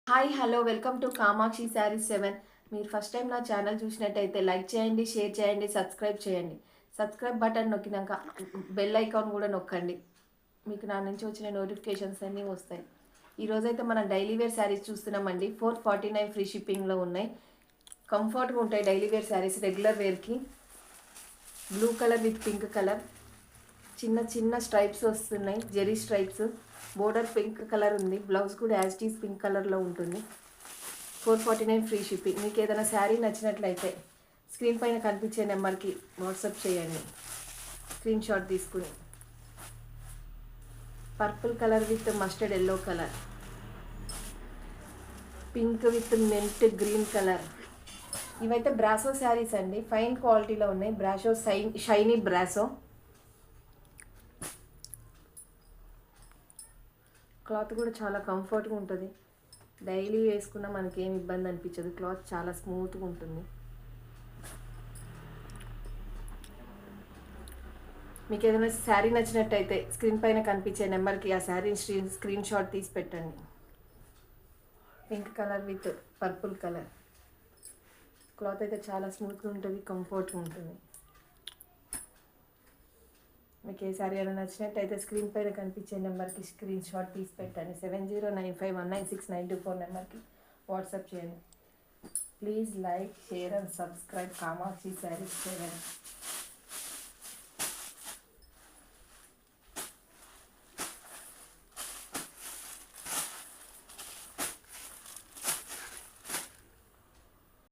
Hi hello welcome to Kamakshi saris 7. మీరు first time నా channel చూసినట్టయితే లైక్ చేయండి, షేర్ చేయండి, సబ్స్క్రైబ్ చేయండి. సబ్స్క్రైబ్ బటన్ నొక్కినాక బెల్ ఐకాన్ కూడా నొక్కండి. మీకు నా నుంచి వచ్చిన నోటిఫికేషన్స్ అన్నీ వస్తాయి. ఈరోజైతే మనం డైలీ వేర్ శారీస్ చూస్తున్నామండి. 449 ఫ్రీ షిప్పింగ్లో ఉన్నాయి. కంఫర్ట్గా ఉంటాయి డైలీ వేర్ శారీస్. రెగ్యులర్ వేర్కి blue colour with pink colour చిన్న చిన్న స్ట్రైప్స్ వస్తున్నాయి, zari stripes. Border pink colour ఉంది, బ్లౌజ్ కూడా యాజ్ టీస్ పింక్ కలర్లో ఉంటుంది. 449 ఫ్రీ షిప్పింగ్. మీకు ఏదైనా శారీ నచ్చినట్లయితే స్క్రీన్ పైన కనిపించే నెంబర్కి వాట్సాప్ చేయండి స్క్రీన్ షాట్ తీసుకుని. Purple colour with mustard yellow colour, pink with mint green colour. ఇవైతే బ్రాసో శారీస్ అండి, ఫైన్ క్వాలిటీలో ఉన్నాయి. Brasso shiny brasso. క్లాత్ కూడా చాలా కంఫర్ట్గా ఉంటుంది. డైలీ వేసుకున్నా మనకి ఏమి ఇబ్బంది అనిపించదు. క్లాత్ చాలా స్మూత్గా ఉంటుంది. మీకు ఏదైనా శారీ నచ్చినట్టయితే స్క్రీన్ పైన కనిపించే నెంబర్కి ఆ శారీ స్క్రీన్ షాట్ తీసి పెట్టండి. Pink colour with purple colour. Cloth అయితే చాలా స్మూత్గా ఉంటుంది, కంఫర్ట్గా ఉంటుంది. మీకు ఏ సారీ అయినా నచ్చినట్టయితే స్క్రీన్ పైన కనిపించే నెంబర్కి స్క్రీన్ షాట్ తీసి పెట్టండి. 7095196924 నెంబర్కి వాట్సాప్ చేయండి. Please like, share and subscribe Kamakshi saris 7.